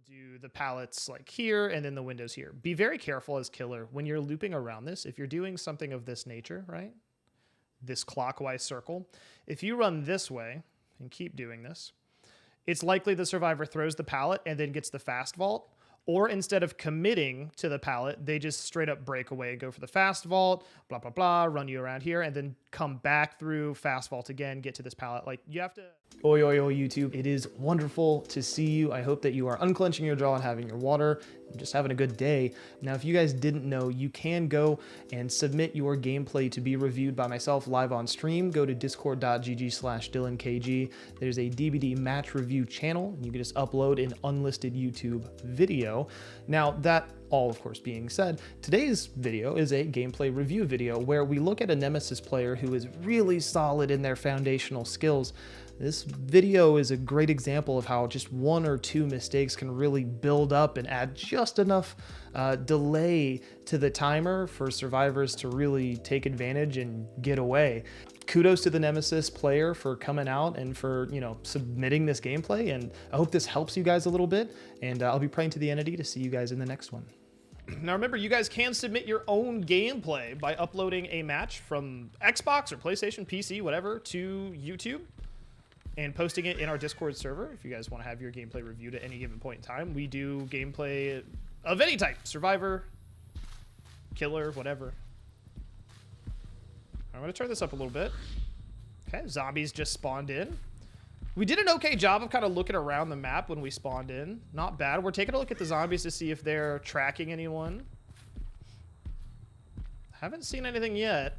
do the pallets like here and then the windows here. Be very careful as killer when you're looping around this. If you're doing something of this nature, right? This clockwise circle. If you run this way and keep doing this, it's likely the survivor throws the pallet and then gets the fast vault. Or instead of committing to the pallet, they just straight up break away, go for the fast vault, blah, blah, blah, run you around here, and then come back through fast vault again, get to this pallet. Like, you have to... Oi, oi, oi, YouTube. It is wonderful to see you. I hope that you are unclenching your jaw and having your water and just having a good day. Now, if you guys didn't know, you can go and submit your gameplay to be reviewed by myself live on stream. Go to discord.gg/DyllonKG. There's a DBD match review channel. You can just upload an unlisted YouTube video. Now, that all, of course, being said, today's video is a gameplay review video where we look at a Nemesis player who is really solid in their foundational skills. This video is a great example of how just one or two mistakes can really build up and add just enough delay to the timer for survivors to really take advantage and get away. Kudos to the Nemesis player for coming out and for, you know, submitting this gameplay. And I hope this helps you guys a little bit. And I'll be praying to the entity to see you guys in the next one. Now remember, you guys can submit your own gameplay by uploading a match from Xbox or PlayStation, PC, whatever, to YouTube and posting it in our Discord server. If you guys want to have your gameplay reviewed at any given point in time, we do gameplay of any type, survivor, killer, whatever. I'm going to turn this up a little bit. Okay, zombies just spawned in. We did an okay job of kind of looking around the map when we spawned in. Not bad. We're taking a look at the zombies to see if they're tracking anyone. Haven't seen anything yet.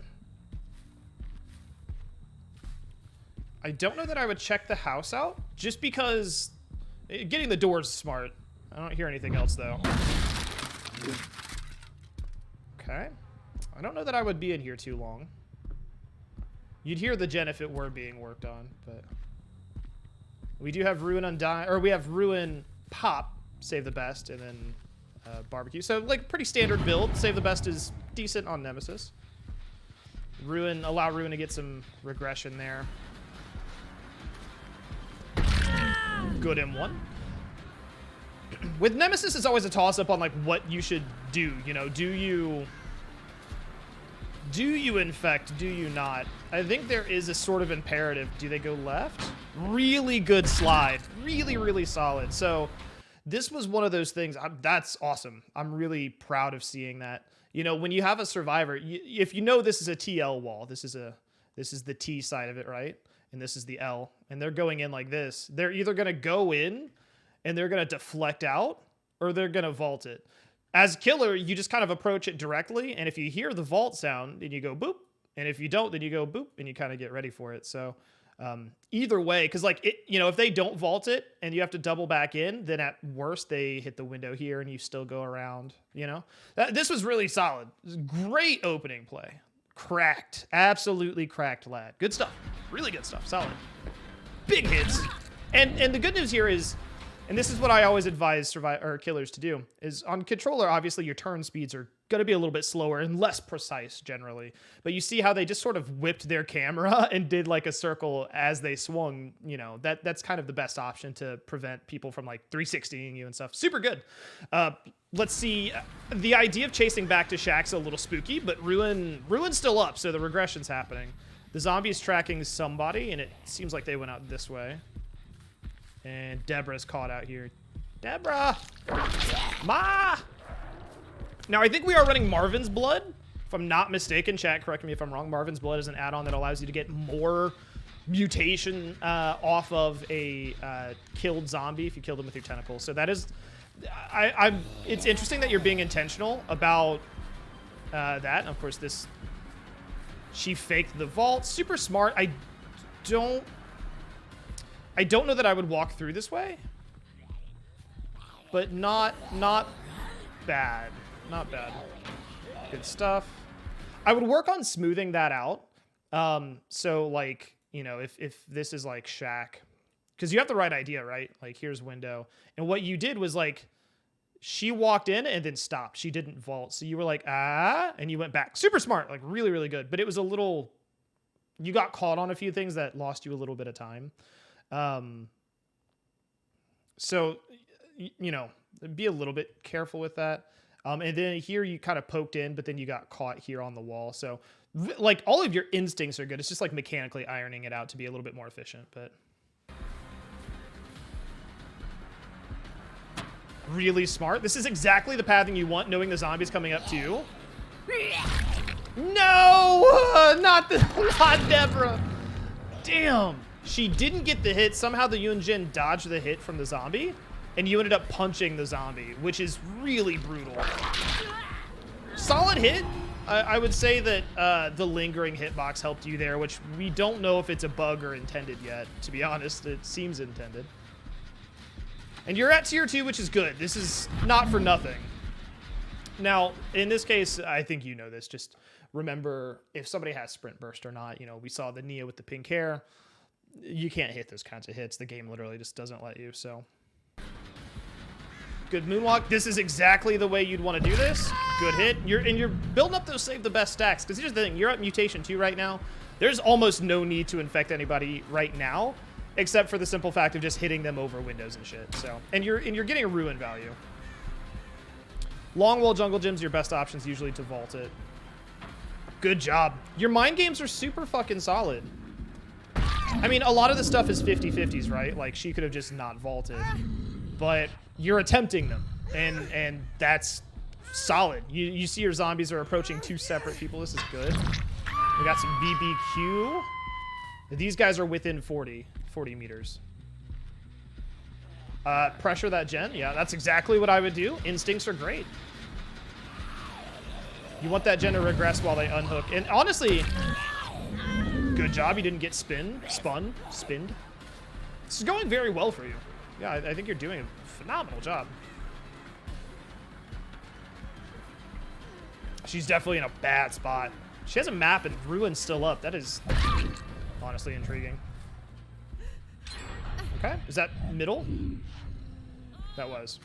I don't know that I would check the house out, just because getting the doors is smart. I don't hear anything else, though. Okay. I don't know that I would be in here too long. You'd hear the gen if it were being worked on, but... We do have Ruin Undying, or we have Ruin Pop, Save the Best, and then Barbecue. So, like, pretty standard build. Save the Best is decent on Nemesis. Ruin, allow Ruin to get some regression there. Good M1. With Nemesis, it's always a toss-up on, like, what you should do. You know, do you infect? Do you not? I think there is a sort of imperative. Do they go left? Really good slide. Really, really solid. So this was one of those things. That's awesome. I'm really proud of seeing that. You know, when you have a survivor, if you know this is a TL wall, this is the T side of it, right? And this is the L. And they're going in like this. They're either going to go in and they're going to deflect out, or they're going to vault it. As killer, you just kind of approach it directly, and if you hear the vault sound, then you go boop, and if you don't, then you go boop, and you kind of get ready for it. So either way, because like it, you know, if they don't vault it and you have to double back in, then at worst they hit the window here and you still go around. You know, this was really solid. Great opening play. Cracked, absolutely cracked, lad. Good stuff. Really good stuff. Solid. Big hits. And the good news here is, and this is what I always advise killers to do, is on controller, obviously your turn speeds are going to be a little bit slower and less precise generally. But you see how they just sort of whipped their camera and did like a circle as they swung. You know, that's kind of the best option to prevent people from like 360ing you and stuff. Super good. Let's see. The idea of chasing back to Shack's a little spooky, but Ruin's still up, so the regression's happening. The zombie's tracking somebody, and it seems like they went out this way. And Deborah's caught out here. Deborah! Ma! Now, I think we are running Marvin's Blood. If I'm not mistaken, chat, correct me if I'm wrong. Marvin's Blood is an add-on that allows you to get more mutation off of a killed zombie if you kill them with your tentacles. So that is... it's interesting that you're being intentional about that. And of course, this... She faked the vault. Super smart. I don't know that I would walk through this way, but not bad. Not bad. Good stuff. I would work on smoothing that out. So like, you know, if this is like Shack, because you have the right idea, right? Like here's window. And what you did was like, she walked in and then stopped. She didn't vault. So you were like, ah, and you went back. Super smart, like really, really good. But it was a little, you got caught on a few things that lost you a little bit of time. So you know, be a little bit careful with that. And then here you kind of poked in, but then you got caught here on the wall. So like all of your instincts are good. It's just like mechanically ironing it out to be a little bit more efficient, but really smart. This is exactly the pathing you want, knowing the zombie's coming up to you. No, not Deborah. Damn. She didn't get the hit. Somehow the Yunjin dodged the hit from the zombie, and you ended up punching the zombie, which is really brutal. Solid hit. I would say that the lingering hitbox helped you there, which we don't know if it's a bug or intended yet. To be honest, it seems intended. And you're at tier 2, which is good. This is not for nothing. Now, in this case, I think you know this. Just remember if somebody has sprint burst or not. You know, we saw the Nia with the pink hair. You can't hit those kinds of hits. The game literally just doesn't let you, so. Good moonwalk. This is exactly the way you'd want to do this. Good hit. You're building up those save the best stacks, because here's the thing. You're at mutation 2 right now. There's almost no need to infect anybody right now, except for the simple fact of just hitting them over windows and shit. So, and you're getting a ruin value. Long wall jungle gym's your best options usually to vault it. Good job. Your mind games are super fucking solid. I mean, a lot of the stuff is 50-50s, right? Like, she could have just not vaulted. But you're attempting them, and that's solid. You see your zombies are approaching 2 separate people. This is good. We got some BBQ. These guys are within 40 meters. Pressure that gen. Yeah, that's exactly what I would do. Instincts are great. You want that gen to regress while they unhook. And honestly, good job. You didn't get spinned. This is going very well for you. Yeah, I think you're doing a phenomenal job. She's definitely in a bad spot. She has a map and Ruin's still up. That is honestly intriguing. Okay, is that middle? That was.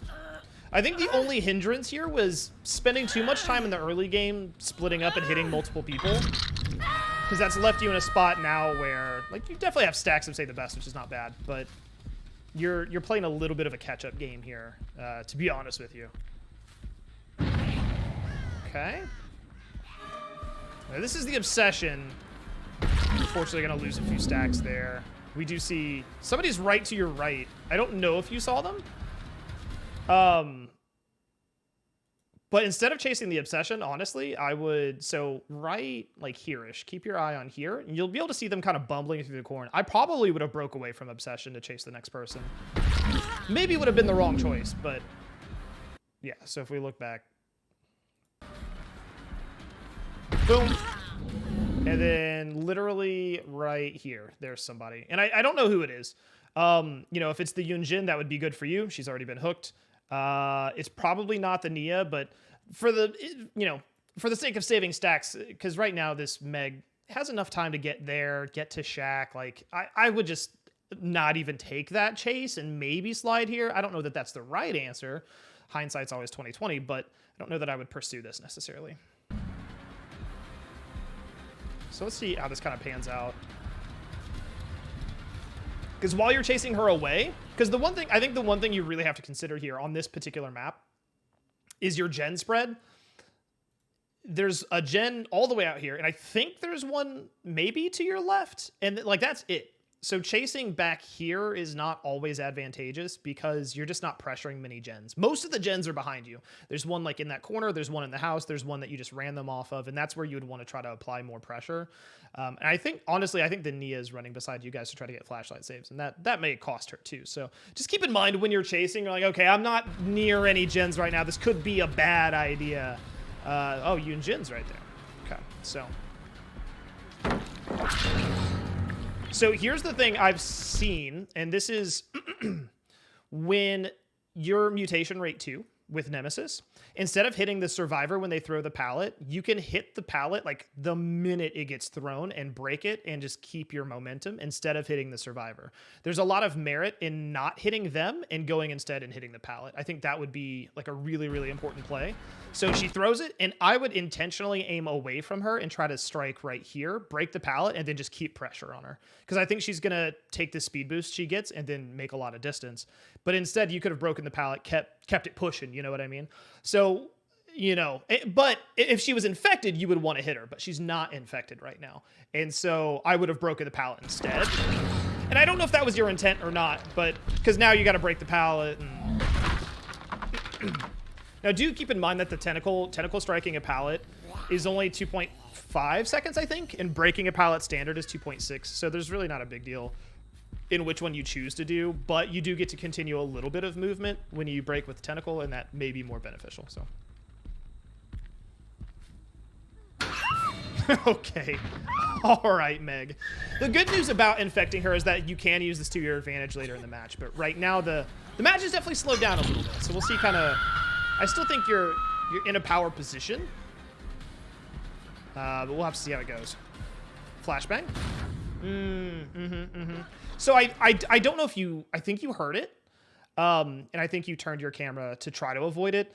I think the only hindrance here was spending too much time in the early game splitting up and hitting multiple people. Because that's left you in a spot now where, like, you definitely have stacks of Say the Best, which is not bad, but you're playing a little bit of a catch-up game here, to be honest with you. Okay. Now, this is the obsession. Unfortunately, gonna lose a few stacks there. We do see somebody's right to your right. I don't know if you saw them. But instead of chasing the obsession, honestly, I would, so right, like here-ish, keep your eye on here, and you'll be able to see them kind of bumbling through the corn. I probably would have broke away from obsession to chase the next person. Maybe would have been the wrong choice, but yeah, so if we look back. Boom. And then literally right here, there's somebody. And I don't know who it is. You know, if it's the Yunjin, that would be good for you. She's already been hooked. It's probably not the Nia, but for the, you know, for the sake of saving stacks, because right now this Meg has enough time to get there, get to Shack. Like, I would just not even take that chase and maybe slide here. I don't know that that's the right answer. Hindsight's always 20/20, but I don't know that I would pursue this necessarily. So let's see how this kind of pans out. Because while you're chasing her away, because the one thing, I think the one thing you really have to consider here on this particular map is your gen spread. There's a gen all the way out here, and I think there's one maybe to your left, and like that's it. So chasing back here is not always advantageous because you're just not pressuring many gens. Most of the gens are behind you. There's one like in that corner, there's one in the house, there's one that you just ran them off of, and that's where you would want to try to apply more pressure. And I think, honestly, I think the Nia is running beside you guys to try to get flashlight saves, and that may cost her too. So just keep in mind when you're chasing, you're like, okay, I'm not near any gens right now. This could be a bad idea. Oh, Yunjin's right there. Okay, So here's the thing I've seen, and this is when your mutation rate 2, with Nemesis. Instead of hitting the survivor when they throw the pallet, you can hit the pallet like the minute it gets thrown and break it and just keep your momentum instead of hitting the survivor. There's a lot of merit in not hitting them and going instead and hitting the pallet. I think that would be like a really, really important play. So she throws it, and I would intentionally aim away from her and try to strike right here, break the pallet, and then just keep pressure on her. Because I think she's going to take the speed boost she gets and then make a lot of distance. But instead, you could have broken the pallet, kept it pushing, you know what I mean? So, you know, but if she was infected, you would want to hit her, but she's not infected right now. And so I would have broken the pallet instead. And I don't know if that was your intent or not, but because now you got to break the pallet. And now, do keep in mind that the tentacle striking a pallet is only 2.5 seconds, I think, and breaking a pallet standard is 2.6. So there's really not a big deal in which one you choose to do, but you do get to continue a little bit of movement when you break with the tentacle, and that may be more beneficial. So, okay, all right, Meg. The good news about infecting her is that you can use this to your advantage later in the match, but right now the match is definitely slowed down a little bit. So we'll see kind of. I still think you're in a power position, but we'll have to see how it goes. Flashbang. So I don't know if you, I think you heard it. And I think you turned your camera to try to avoid it.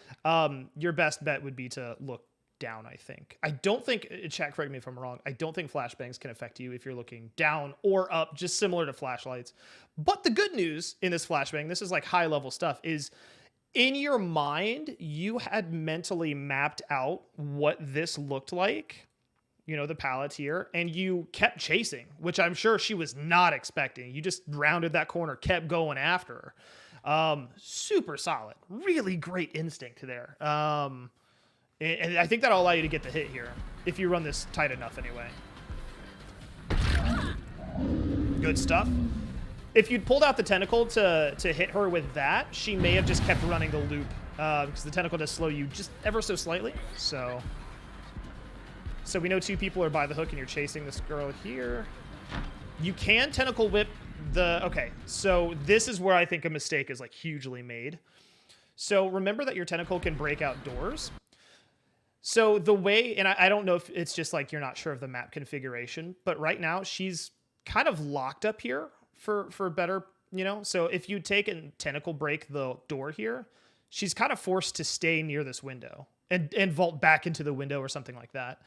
Your best bet would be to look down, I think. I don't think, chat, correct me if I'm wrong, I don't think flashbangs can affect you if you're looking down or up, just similar to flashlights. But the good news in this flashbang, this is like high level stuff, is in your mind, you had mentally mapped out what this looked like. You know, the pallets here, and you kept chasing, which I'm sure she was not expecting. You just rounded that corner, kept going after her. Super solid. Really great instinct there. And I think that'll allow you to get the hit here, if you run this tight enough anyway. Good stuff. If you'd pulled out the tentacle to hit her with that, she may have just kept running the loop, because the tentacle does slow you just ever so slightly, so we know two people are by the hook and you're chasing this girl here. You can tentacle whip the... Okay, so this is where I think a mistake is like hugely made. So remember that your tentacle can break out doors. So the way... And I don't know if it's just like you're not sure of the map configuration, but right now she's kind of locked up here for better, you know? So if you take and tentacle break the door here, she's kind of forced to stay near this window and vault back into the window or something like that.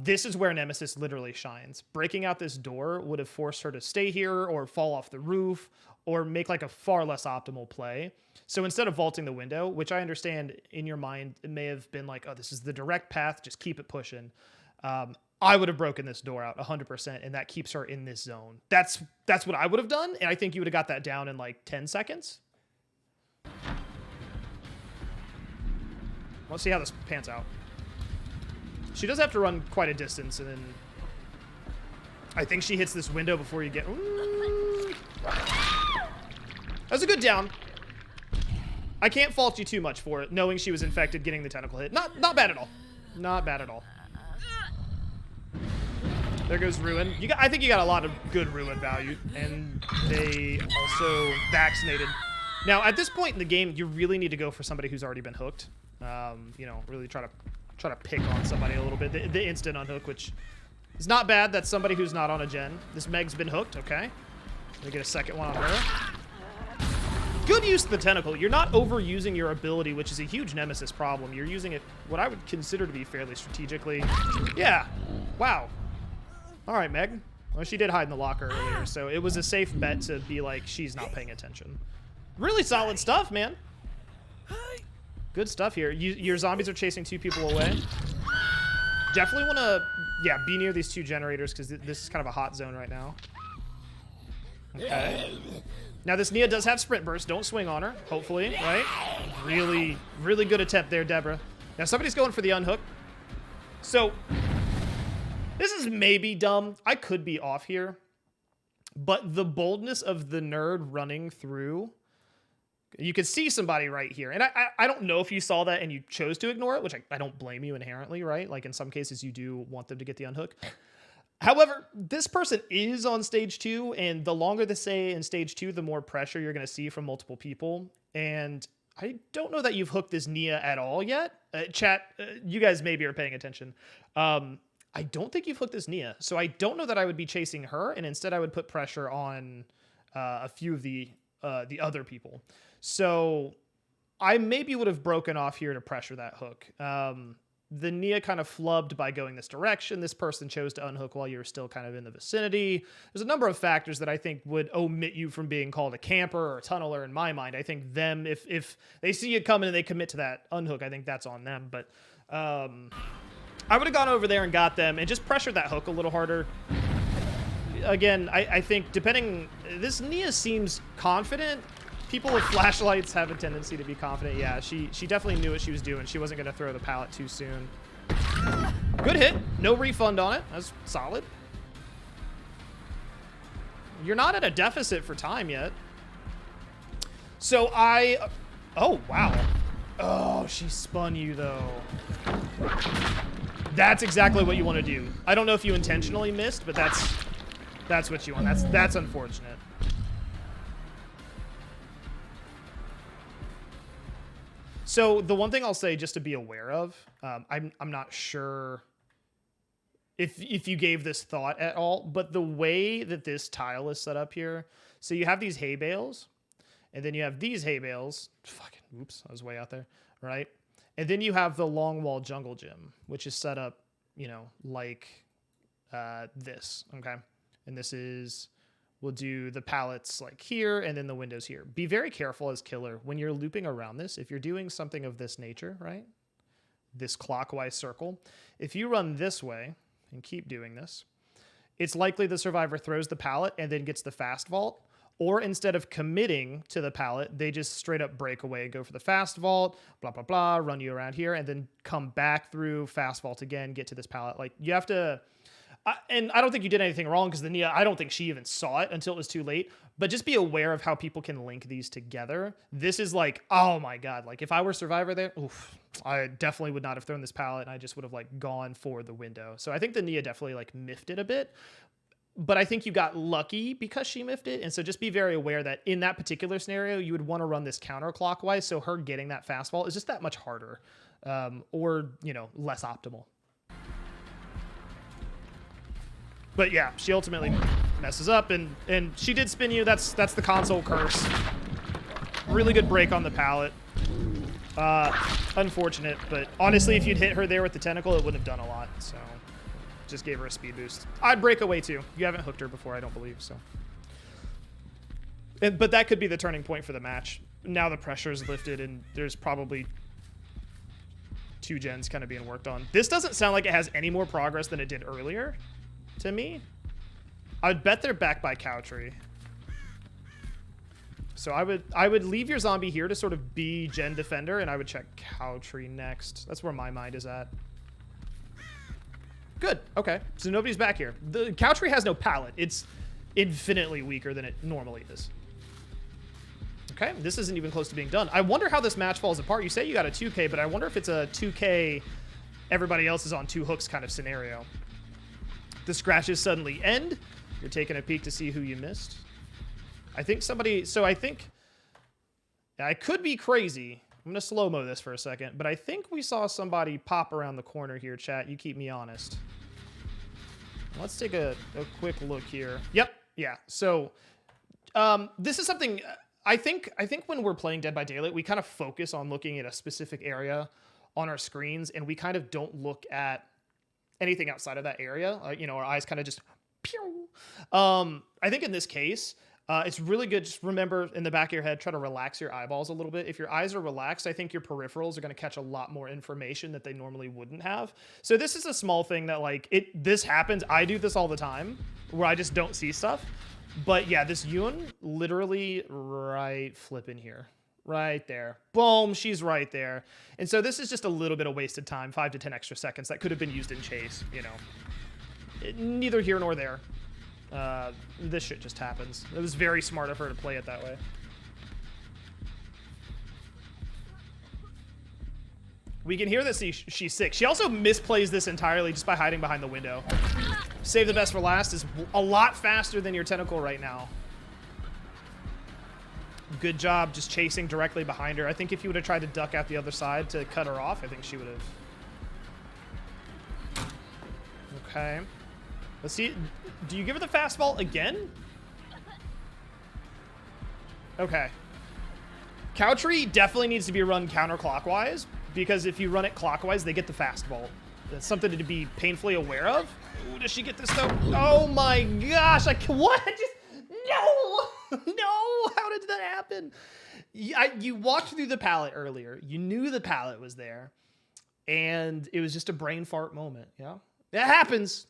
This is where Nemesis literally shines. Breaking out this door would have forced her to stay here or fall off the roof or make like a far less optimal play. So instead of vaulting the window, which I understand in your mind, it may have been like, oh, this is the direct path, just keep it pushing. I would have broken this door out 100%, and that keeps her in this zone. That's what I would have done, and I think you would have got that down in like 10 seconds. Let's see how this pans out. She does have to run quite a distance, and then I think she hits this window before you get... Ooh. That's a good down. I can't fault you too much for it, knowing she was infected, getting the tentacle hit. Not bad at all. Not bad at all. There goes Ruin. I think you got a lot of good Ruin value, and they also vaccinated. Now, at this point in the game, you really need to go for somebody who's already been hooked. You know, really try to pick on somebody a little bit. The instant unhook, which is not bad. That's somebody who's not on a gen. This Meg's been hooked. Okay. Let me get a second one on her. Good use of the tentacle. You're not overusing your ability, which is a huge Nemesis problem. You're using it what I would consider to be fairly strategically. Yeah. Wow. All right, Meg. Well, she did hide in the locker earlier, so it was a safe bet to be like, she's not paying attention. Really solid stuff, man. Good stuff here. Your zombies are chasing two people away. Definitely want to, yeah, be near these two generators because this is kind of a hot zone right now. Okay. Now, this Nia does have sprint burst. Don't swing on her, hopefully, right? Really, really good attempt there, Deborah. Now, somebody's going for the unhook. So, this is maybe dumb. I could be off here. But the boldness of the nerd running through... You could see somebody right here. And I don't know if you saw that and you chose to ignore it, which I don't blame you inherently, right? Like in some cases you do want them to get the unhook. However, this person is on stage 2, and the longer they stay in stage 2, the more pressure you're going to see from multiple people. And I don't know that you've hooked this Nia at all yet. Chat, you guys maybe are paying attention. I don't think you've hooked this Nia, so I don't know that I would be chasing her, and instead I would put pressure on a few of the other people. So I maybe would have broken off here to pressure that hook. The Nia kind of flubbed by going this direction. This person chose to unhook while you were still kind of in the vicinity. There's a number of factors that I think would omit you from being called a camper or a tunneler in my mind. I think them, if they see you coming and they commit to that unhook, I think that's on them. But I would have gone over there and got them and just pressured that hook a little harder. Again, I think depending, this Nia seems confident. People with flashlights have a tendency to be confident. Yeah, she definitely knew what she was doing. She wasn't going to throw the pallet too soon. Good hit. No refund on it. That's solid. You're not at a deficit for time yet. So oh, wow. Oh, she spun you, though. That's exactly what you want to do. I don't know if you intentionally missed, but that's what you want. That's unfortunate. So the one thing I'll say just to be aware of, I'm not sure if you gave this thought at all, but the way that this tile is set up here, so you have these hay bales, and then you have these hay bales. Fucking, oops, I was way out there, right? And then you have the long wall jungle gym, which is set up, you know, like this, okay? And this is... We'll do the pallets like here and then the windows here. Be very careful as killer when you're looping around this. If you're doing something of this nature, right? This clockwise circle. If you run this way and keep doing this, it's likely the survivor throws the pallet and then gets the fast vault. Or instead of committing to the pallet, they just straight up break away, go for the fast vault, blah, blah, blah, run you around here, and then come back through, fast vault again, get to this pallet. Like, you have to... and I don't think you did anything wrong because the Nia, I don't think she even saw it until it was too late. But just be aware of how people can link these together. This is like, oh my God. Like if I were Survivor there, oof, I definitely would not have thrown this pallet and I just would have like gone for the window. So I think the Nia definitely like miffed it a bit. But I think you got lucky because she miffed it. And so just be very aware that in that particular scenario, you would want to run this counterclockwise. So her getting that fast vault is just that much harder or, you know, less optimal. But yeah, she ultimately messes up, and she did spin you. That's the console curse. Really good break on the pallet. Unfortunate, but honestly, if you'd hit her there with the tentacle, it wouldn't have done a lot. So just gave her a speed boost. I'd break away too. You haven't hooked her before, I don't believe so. But that could be the turning point for the match. Now the pressure is lifted, and there's probably 2 gens kind of being worked on. This doesn't sound like it has any more progress than it did earlier. To me, I would bet they're back by cow tree. So I would leave your zombie here to sort of be gen defender, and I would check cow tree next. That's where my mind is at. Good. Okay. So nobody's back here. The cow tree has no pallet. It's infinitely weaker than it normally is. Okay. This isn't even close to being done. I wonder how this match falls apart. You say you got a 2K, but I wonder if it's a 2K everybody else is on 2 hooks kind of scenario. The scratches suddenly end. You're taking a peek to see who you missed. I think somebody... So I think... I could be crazy. I'm going to slow-mo this for a second. But I think we saw somebody pop around the corner here, chat. You keep me honest. Let's take a quick look here. Yep. Yeah. So this is something... I think when we're playing Dead by Daylight, we kind of focus on looking at a specific area on our screens. And we kind of don't look at anything outside of that area. You know, our eyes kind of just pew. I think in this case, it's really good. Just remember in the back of your head, try to relax your eyeballs a little bit. If your eyes are relaxed, I think your peripherals are going to catch a lot more information that they normally wouldn't have. So this is a small thing that like this happens. I do this all the time where I just don't see stuff. But yeah, this Yoon literally right flipping here. Right there. Boom, she's right there. And so this is just a little bit of wasted time, 5 to 10 extra seconds that could have been used in chase, you know. Neither here nor there. This shit just happens. It was very smart of her to play it that way. We can hear that she's sick. She also misplays this entirely just by hiding behind the window. Save the best for last is a lot faster than your tentacle right now. Good job just chasing directly behind her. I think if you would have tried to duck out the other side to cut her off, I think she would have. Okay. Let's see. Do you give her the fastball again? Okay. Cowtree definitely needs to be run counterclockwise, because if you run it clockwise, they get the fastball. That's something to be painfully aware of. Ooh, does she get this though? Oh my gosh! What? No! No! How did that happen? You walked through the pallet earlier. You knew the pallet was there, and it was just a brain fart moment. Yeah, it happens.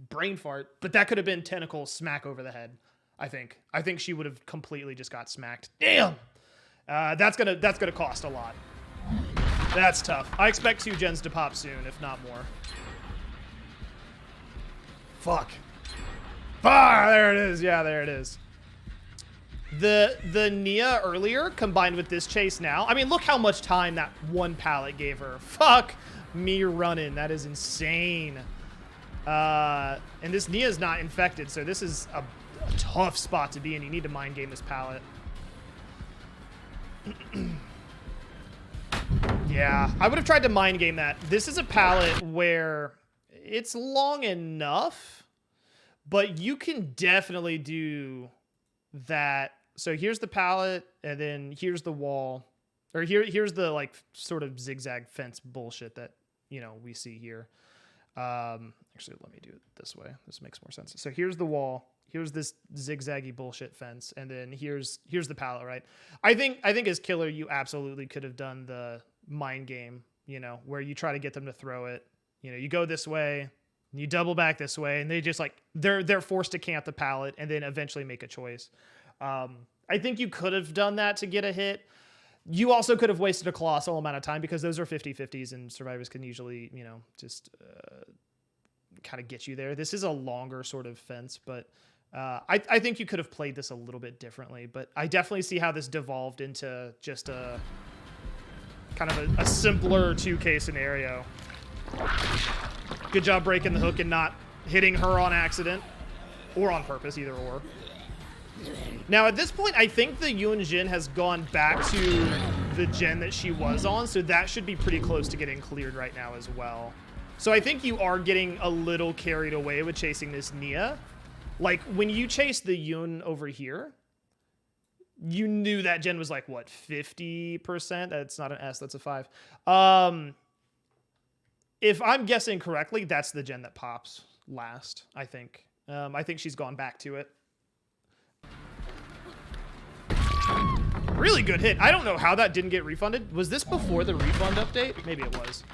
Brain fart, but that could have been tentacle smack over the head. I think she would have completely just got smacked. Damn. That's gonna cost a lot. That's tough. I expect 2 gens to pop soon, if not more. Fuck. Ah, there it is. Yeah, there it is. The Nia earlier combined with this chase now. I mean, look how much time that one pallet gave her. Fuck me running. That is insane. And this Nia's not infected, so this is a tough spot to be in. You need to mind game this pallet. Yeah, I would have tried to mind game that. This is a pallet where it's long enough, but you can definitely do that. So here's the pallet, and then here's the wall, or here's the like sort of zigzag fence bullshit that, you know, we see here. Actually, let me do it this way. This makes more sense. So here's the wall. Here's this zigzaggy bullshit fence, and then here's the pallet, right? I think as killer, you absolutely could have done the mind game, you know, where you try to get them to throw it. You know, you go this way, and you double back this way, and they just like they're forced to camp the pallet, and then eventually make a choice. I think you could have done that to get a hit. You also could have wasted a colossal amount of time, because those are 50-50s, and survivors can usually, you know, just kind of get you there. This is a longer sort of fence, but I think you could have played this a little bit differently. But I definitely see how this devolved into just a kind of a simpler 2K scenario. Good job breaking the hook and not hitting her on accident or on purpose, either or. Now, at this point, I think the Yun Jin has gone back to the gen that she was on, so that should be pretty close to getting cleared right now as well. So I think you are getting a little carried away with chasing this Nia. Like, when you chase the Yun over here, you knew that gen was like, what, 50%? That's not an S, that's a 5. If I'm guessing correctly, that's the gen that pops last, I think. I think she's gone back to it. Really good hit. I don't know how that didn't get refunded. Was this before the refund update? Maybe it was.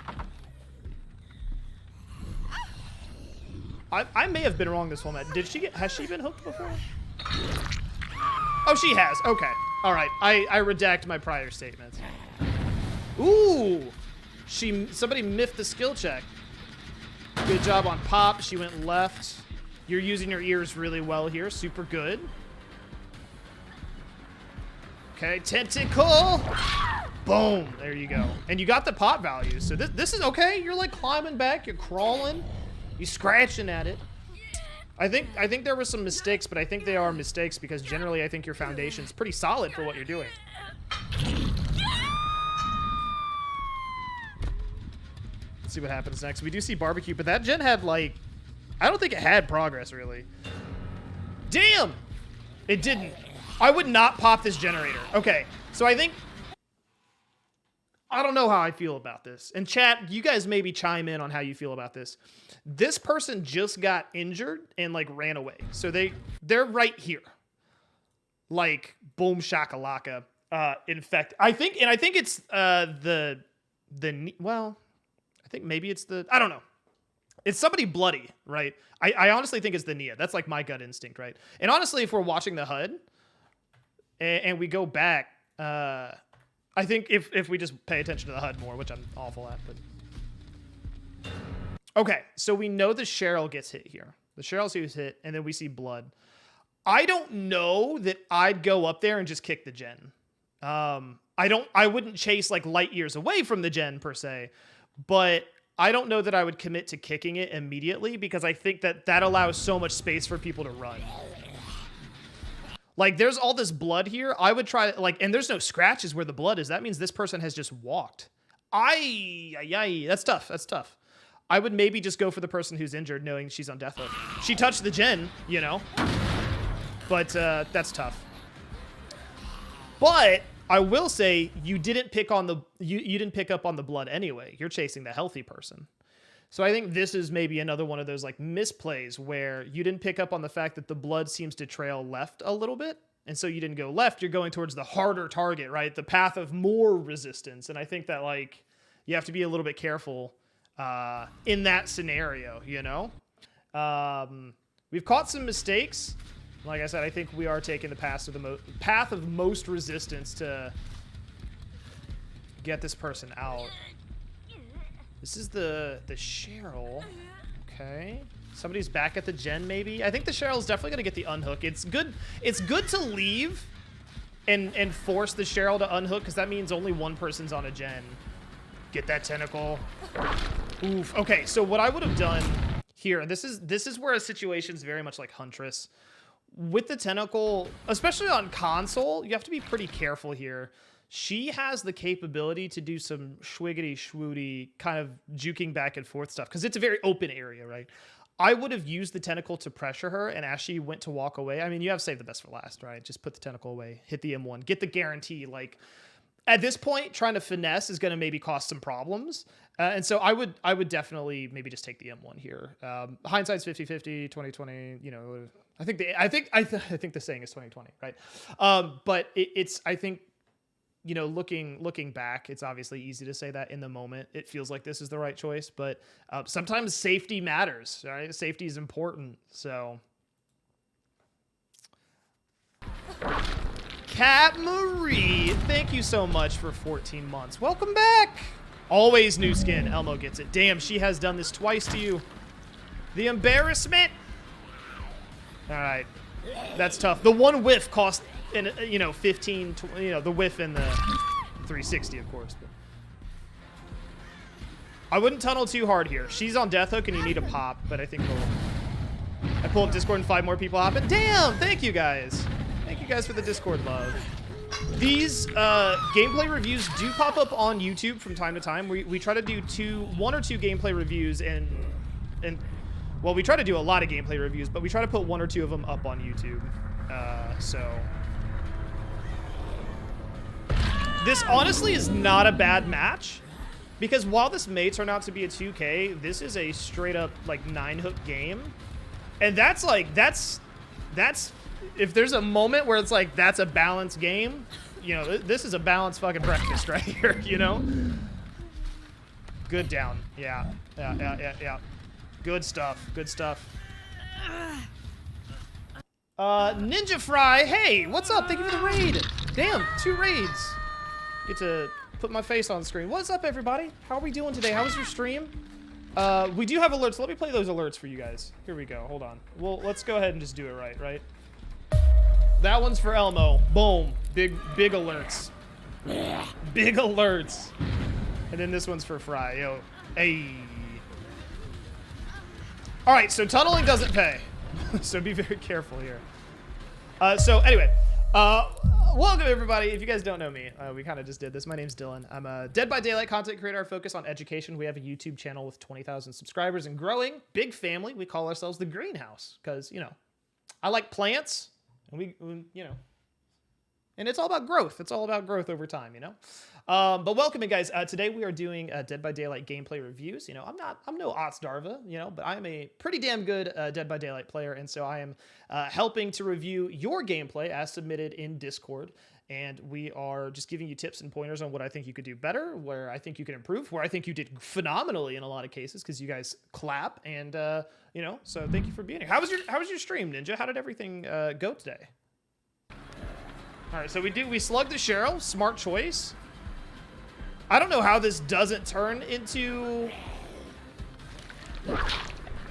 I may have been wrong this whole match. Has she been hooked before? Oh, she has. Okay. All right. I redact my prior statements. Ooh. Somebody miffed the skill check. Good job on pop. She went left. You're using your ears really well here. Super good. Okay, tentacle. Boom. There you go. And you got the pop value. So this is okay. You're like climbing back. You're crawling. You're scratching at it. I think there were some mistakes, but I think they are mistakes because generally I think your foundation's pretty solid for what you're doing. Let's see what happens next. We do see barbecue, but that gen had like, I don't think it had progress really. Damn! It didn't. I would not pop this generator. Okay, so I don't know how I feel about this. And chat, you guys maybe chime in on how you feel about this. This person just got injured and like ran away. So they're right here. Like boom shakalaka. Infect. I think it's well, I think maybe it's I don't know. It's somebody bloody, right? I honestly think it's the Nia. That's like my gut instinct, right? And honestly, if we're watching the HUD and we go back, I think if we just pay attention to the HUD more, which I'm awful at, but. Okay, so we know the Cheryl gets hit here. The Cheryl sees hit, and then we see blood. I don't know that I'd go up there and just kick the gen. I wouldn't chase like light years away from the gen per se, but I don't know that I would commit to kicking it immediately because I think that allows so much space for people to run. Like, there's all this blood here. I would try, like, and there's no scratches where the blood is. That means this person has just walked. That's tough. That's tough. I would maybe just go for the person who's injured, knowing she's on death hook. She touched the gen, you know? But that's tough. But I will say you didn't pick on the you didn't pick up on the blood anyway. You're chasing the healthy person. So I think this is maybe another one of those like misplays where you didn't pick up on the fact that the blood seems to trail left a little bit. And so you didn't go left, you're going towards the harder target, right? The path of more resistance. And I think that like you have to be a little bit careful in that scenario, you know? We've caught some mistakes. Like I said, I think we are taking the path of most resistance to get this person out. This is the Cheryl. Okay. Somebody's back at the gen, maybe. I think the Cheryl's definitely gonna get the unhook. It's good to leave and force the Cheryl to unhook, because that means only one person's on a gen. Get that tentacle. Oof. Okay, so what I would have done here, and this is where a situation's very much like Huntress. With the tentacle, especially on console, you have to be pretty careful here. She has the capability to do some schwiggity schwooty kind of juking back and forth stuff, because it's a very open area, right? I would have used the tentacle to pressure her, and as she went to walk away, I mean, you have saved the best for last, right? Just put the tentacle away, hit the M1, get the guarantee. Like, at this point, trying to finesse is going to maybe cause some problems. And so I would definitely maybe just take the M1 here. Hindsight's 50-50, 2020, you know, I think the saying is 2020, right? But it's, I think, you know, looking back, it's obviously easy to say that in the moment. It feels like this is the right choice, but sometimes safety matters, right? Safety is important, so. Cat Marie, thank you so much for 14 months. Welcome back. Always new skin. Elmo gets it. Damn, she has done this twice to you. The embarrassment. All right, that's tough. The one whiff cost, you know, 15, you know, the whiff in the 360, of course. But I wouldn't tunnel too hard here. She's on death hook and you need a pop, but I think I pull up Discord and 5 more people hop in. Damn, thank you guys. Thank you guys for the Discord love. These gameplay reviews do pop up on YouTube from time to time. We try to do 1 or 2 gameplay reviews and well, we try to do a lot of gameplay reviews, but we try to put 1 or 2 of them up on YouTube. So this honestly is not a bad match, because while this may turn out to be a 2K, this is a straight up like 9-hook game. And that's if there's a moment where it's like, that's a balanced game, you know, this is a balanced fucking breakfast right here, you know? Good down. Yeah. Good stuff. Good stuff. Ninja Fry, hey, what's up? Thank you for the raid. Damn, 2 raids. Get to put my face on the screen. What's up, everybody? How are we doing today? How was your stream? We do have alerts. Let me play those alerts for you guys. Here we go. Hold on. Well, let's go ahead and just do it right? That one's for Elmo. Boom. Big alerts. Big alerts. And then this one's for Fry. Yo. Hey. All right, so tunneling doesn't pay. So be very careful here. So anyway, welcome everybody. If you guys don't know me, we kind of just did this. My name's Dylan. I'm a Dead by Daylight content creator. I focus on education. We have a YouTube channel with 20,000 subscribers and growing. Big family. We call ourselves the Greenhouse because, you know, I like plants and we you know, and it's all about growth. It's all about growth over time, you know? But welcome in, guys. Today we are doing Dead by Daylight gameplay reviews. You know, I'm no Ots Darva, you know, but I'm a pretty damn good Dead by Daylight player, and so I am helping to review your gameplay as submitted in Discord. And we are just giving you tips and pointers on what I think you could do better, where I think you can improve, where I think you did phenomenally in a lot of cases because you guys clap. And you know, so thank you for being here. How was your stream, Ninja? How did everything go today? All right, so we slugged the Cheryl. Smart choice. I don't know how this doesn't turn into...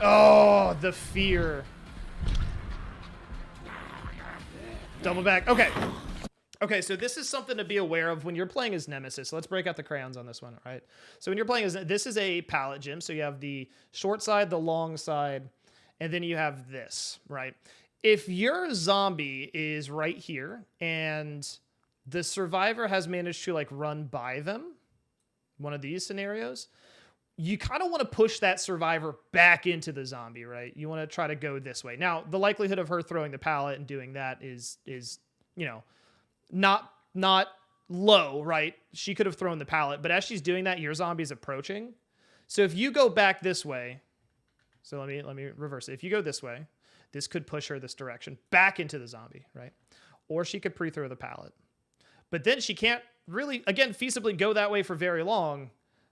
Oh, the fear. Double back. Okay. Okay, so this is something to be aware of when you're playing as Nemesis. So let's break out the crayons on this one, all right? So when you're playing as... This is a pallet gym. So you have the short side, the long side, and then you have this, right? if your zombie is right here and the survivor has managed to like run by them, one of these scenarios, you kind of want to push that survivor back into the zombie, right? You want to try to go this way. Now, the likelihood of her throwing the pallet and doing that is, you know, not low, right? She could have thrown the pallet, but as she's doing that, your zombie's approaching. So if you go back this way, so let me reverse it. If you go this way, this could push her this direction back into the zombie, right? Or she could pre-throw the pallet. But then she can't really, again, feasibly go that way for very long,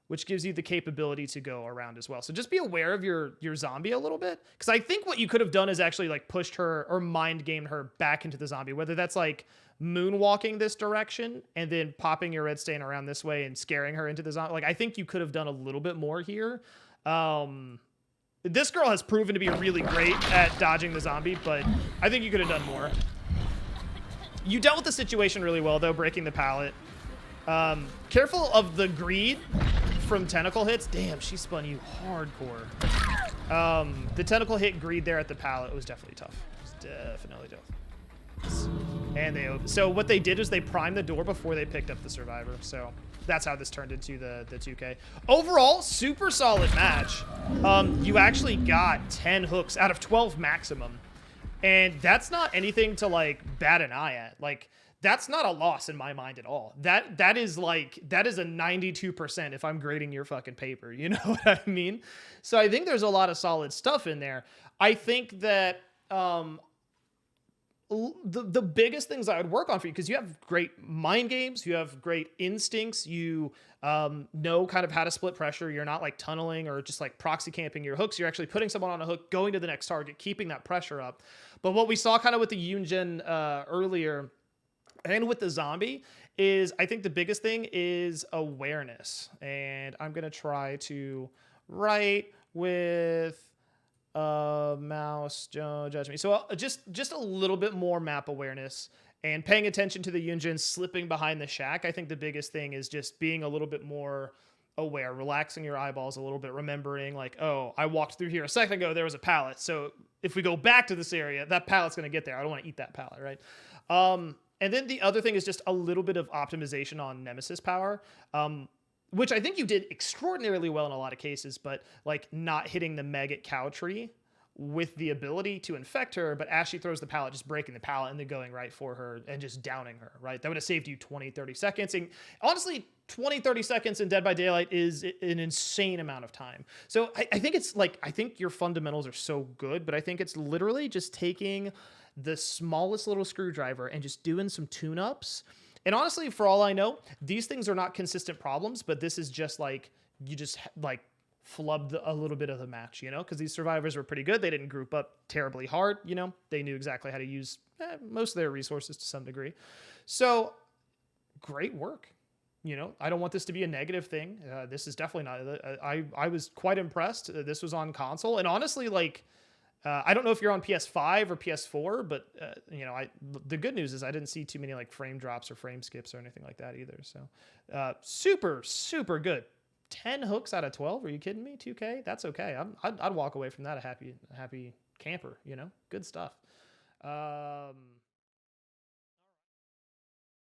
which gives you the capability to go around as well. So just be aware of your zombie a little bit. Because I think what you could have done is actually like pushed her or mind gamed her back into the zombie, whether that's like moonwalking this direction and then popping your red stain around this way and scaring her into the zombie. Like, I think you could have done a little bit more here. This girl has proven to be really great at dodging the zombie, but I think you could have done more. You dealt with the situation really well, though, breaking the pallet. Careful of the greed from tentacle hits. Damn, she spun you hardcore. The tentacle hit greed there at the pallet was definitely tough. It was definitely tough. And so what they did is they primed the door before they picked up the survivor. So that's how this turned into the 2K. Overall, super solid match. You actually got 10 hooks out of 12 maximum. And that's not anything to like bat an eye at. Like, that's not a loss in my mind at all. That is a 92% if I'm grading your fucking paper. You know what I mean? So I think there's a lot of solid stuff in there. I think that the biggest things I would work on for you, because you have great mind games, you have great instincts, you know kind of how to split pressure. You're not like tunneling or just like proxy camping your hooks. You're actually putting someone on a hook, going to the next target, keeping that pressure up. But what we saw kind of with the Yunjin earlier and with the zombie is, I think the biggest thing is awareness. And I'm going to try to write with mouse, judge me. So just a little bit more map awareness and paying attention to the Yunjin slipping behind the shack. I think the biggest thing is just being a little bit more aware, relaxing your eyeballs a little bit, remembering like, oh, I walked through here a second ago, there was a pallet. So if we go back to this area, that pallet's going to get there. I don't want to eat that pallet, right? And then the other thing is just a little bit of optimization on Nemesis power, which I think you did extraordinarily well in a lot of cases, but like not hitting the maggot cow tree with the ability to infect her, but as she throws the pallet, just breaking the pallet and then going right for her and just downing her, right? That would have saved you 20, 30 seconds. And honestly, 20, 30 seconds in Dead by Daylight is an insane amount of time. So I think it's like, I think your fundamentals are so good, but I think it's literally just taking the smallest little screwdriver and just doing some tune-ups. And honestly, for all I know, these things are not consistent problems, but this is just like, you just like flubbed a little bit of the match, you know, because these survivors were pretty good. They didn't group up terribly hard, you know, they knew exactly how to use most of their resources to some degree. So great work. You know, I don't want this to be a negative thing. This is definitely not. I was quite impressed. This was on console, and honestly, like, I don't know if you're on PS5 or PS4, but you know, the good news is I didn't see too many like frame drops or frame skips or anything like that either. So super, super good. 10 hooks out of 12. Are you kidding me? 2K? That's okay. I'd walk away from that a happy camper. You know, good stuff.